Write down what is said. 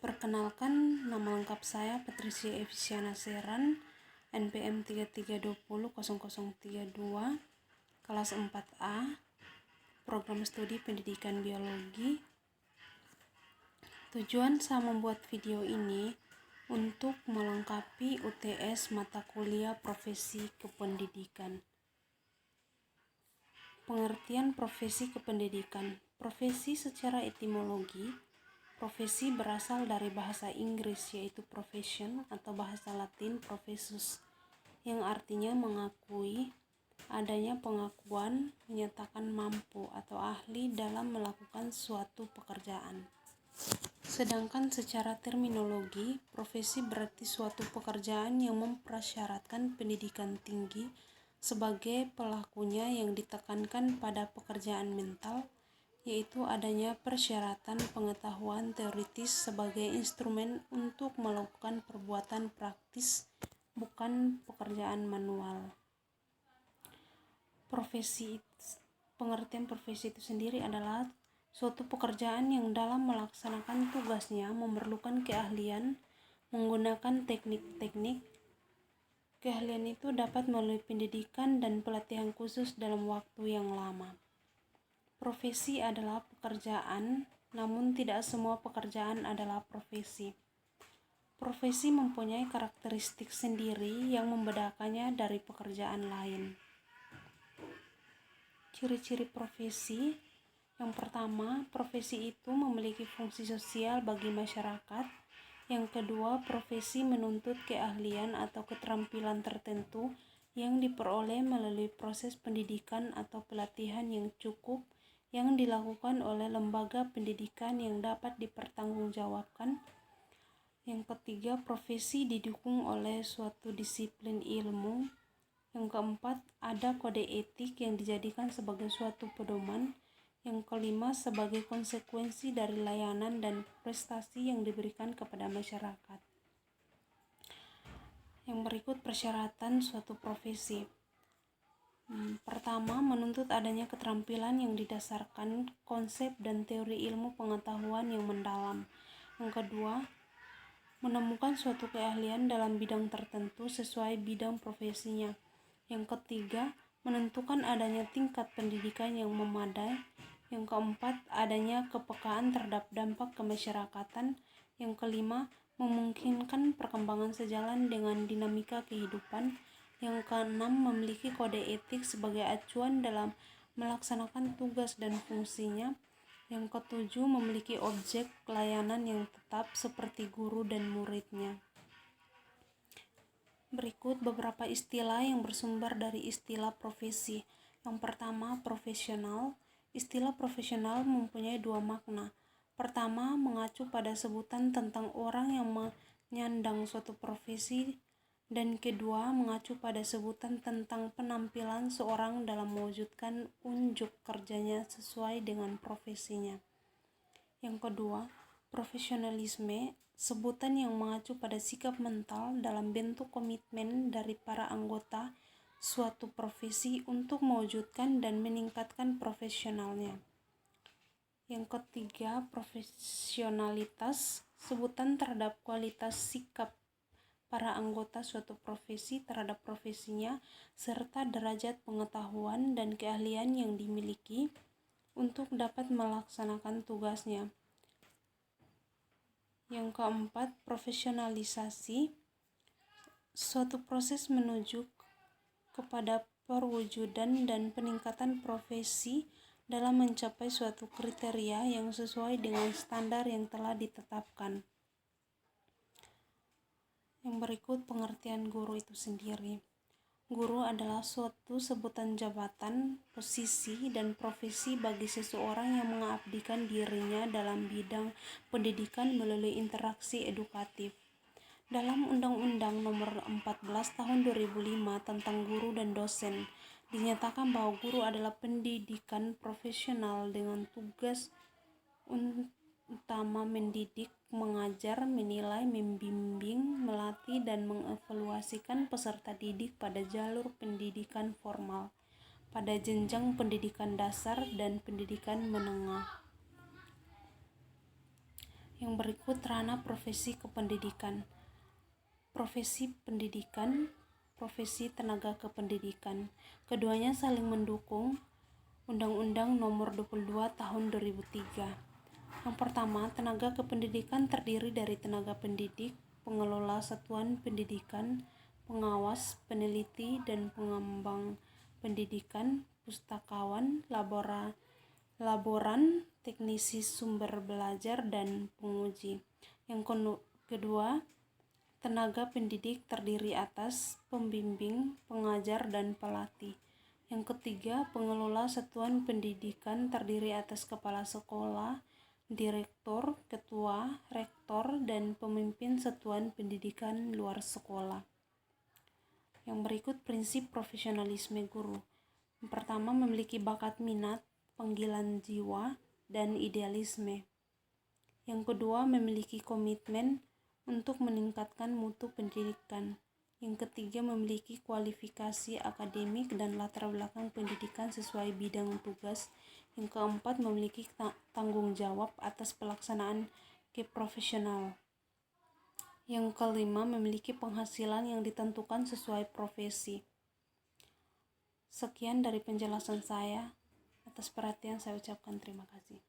Perkenalkan, nama lengkap saya Patricia Evisiana Seran, NPM 33200032, kelas 4A, program studi pendidikan biologi. Tujuan saya membuat video ini untuk melengkapi UTS mata kuliah profesi kependidikan. Pengertian profesi kependidikan. Profesi secara etimologi, profesi berasal dari bahasa Inggris yaitu profession atau bahasa Latin professus, yang artinya mengakui, adanya pengakuan, menyatakan mampu atau ahli dalam melakukan suatu pekerjaan. Sedangkan secara terminologi, profesi berarti suatu pekerjaan yang mempersyaratkan pendidikan tinggi sebagai pelakunya, yang ditekankan pada pekerjaan mental, yaitu adanya persyaratan pengetahuan teoritis sebagai instrumen untuk melakukan perbuatan praktis, bukan pekerjaan manual. Pengertian profesi itu sendiri adalah suatu pekerjaan yang dalam melaksanakan tugasnya memerlukan keahlian menggunakan teknik-teknik. Keahlian itu dapat melalui pendidikan dan pelatihan khusus dalam waktu yang lama. Profesi adalah pekerjaan, namun tidak semua pekerjaan adalah profesi. Profesi mempunyai karakteristik sendiri yang membedakannya dari pekerjaan lain. Ciri-ciri profesi. Yang pertama, profesi itu memiliki fungsi sosial bagi masyarakat. Yang kedua, profesi menuntut keahlian atau keterampilan tertentu yang diperoleh melalui proses pendidikan atau pelatihan yang cukup yang dilakukan oleh lembaga pendidikan yang dapat dipertanggungjawabkan. Yang ketiga, profesi didukung oleh suatu disiplin ilmu. Yang keempat, ada kode etik yang dijadikan sebagai suatu pedoman. Yang kelima, sebagai konsekuensi dari layanan dan prestasi yang diberikan kepada masyarakat. Yang berikut persyaratan suatu profesi. Pertama, menuntut adanya keterampilan yang didasarkan konsep dan teori ilmu pengetahuan yang mendalam. Yang kedua, menemukan suatu keahlian dalam bidang tertentu sesuai bidang profesinya. Yang ketiga, menentukan adanya tingkat pendidikan yang memadai. Yang keempat, adanya kepekaan terhadap dampak kemasyarakatan. Yang kelima, memungkinkan perkembangan sejalan dengan dinamika kehidupan. Yang keenam, memiliki kode etik sebagai acuan dalam melaksanakan tugas dan fungsinya. Yang ketujuh, memiliki objek layanan yang tetap seperti guru dan muridnya. Berikut beberapa istilah yang bersumber dari istilah profesi. Yang pertama, profesional. Istilah profesional mempunyai dua makna. Pertama, mengacu pada sebutan tentang orang yang menyandang suatu profesi, dan kedua, mengacu pada sebutan tentang penampilan seorang dalam mewujudkan unjuk kerjanya sesuai dengan profesinya. Yang kedua, profesionalisme, sebutan yang mengacu pada sikap mental dalam bentuk komitmen dari para anggota suatu profesi untuk mewujudkan dan meningkatkan profesionalnya. Yang ketiga, profesionalitas, sebutan terhadap kualitas sikap para anggota suatu profesi terhadap profesinya serta derajat pengetahuan dan keahlian yang dimiliki untuk dapat melaksanakan tugasnya. Yang keempat, profesionalisasi, suatu proses menuju kepada perwujudan dan peningkatan profesi dalam mencapai suatu kriteria yang sesuai dengan standar yang telah ditetapkan. Yang berikut pengertian guru itu sendiri. Guru adalah suatu sebutan jabatan, posisi, dan profesi bagi seseorang yang mengabdikan dirinya dalam bidang pendidikan melalui interaksi edukatif. Dalam Undang-Undang Nomor 14 Tahun 2005 tentang Guru dan Dosen, dinyatakan bahwa guru adalah pendidikan profesional dengan tugas utama mendidik, mengajar, menilai, membimbing, melatih, dan mengevaluasikan peserta didik pada jalur pendidikan formal, pada jenjang pendidikan dasar dan pendidikan menengah. Yang berikut ranah profesi kependidikan. Profesi pendidikan, profesi tenaga kependidikan. Keduanya saling mendukung. Undang-Undang Nomor 22 Tahun 2003. Yang pertama, tenaga kependidikan terdiri dari tenaga pendidik, pengelola satuan pendidikan, pengawas, peneliti, dan pengembang pendidikan, pustakawan, laboran, teknisi sumber belajar, dan penguji. Yang kedua, tenaga pendidik terdiri atas pembimbing, pengajar, dan pelatih. Yang ketiga, pengelola satuan pendidikan terdiri atas kepala sekolah, direktur, ketua, rektor, dan pemimpin satuan pendidikan luar sekolah. Yang berikut prinsip profesionalisme guru. Yang pertama, memiliki bakat minat, panggilan jiwa, dan idealisme. Yang kedua, memiliki komitmen untuk meningkatkan mutu pendidikan. Yang ketiga, memiliki kualifikasi akademik dan latar belakang pendidikan sesuai bidang tugas. Yang keempat, memiliki tanggung jawab atas pelaksanaan keprofesional. Yang kelima, memiliki penghasilan yang ditentukan sesuai profesi. Sekian dari penjelasan saya. Atas perhatian saya ucapkan terima kasih.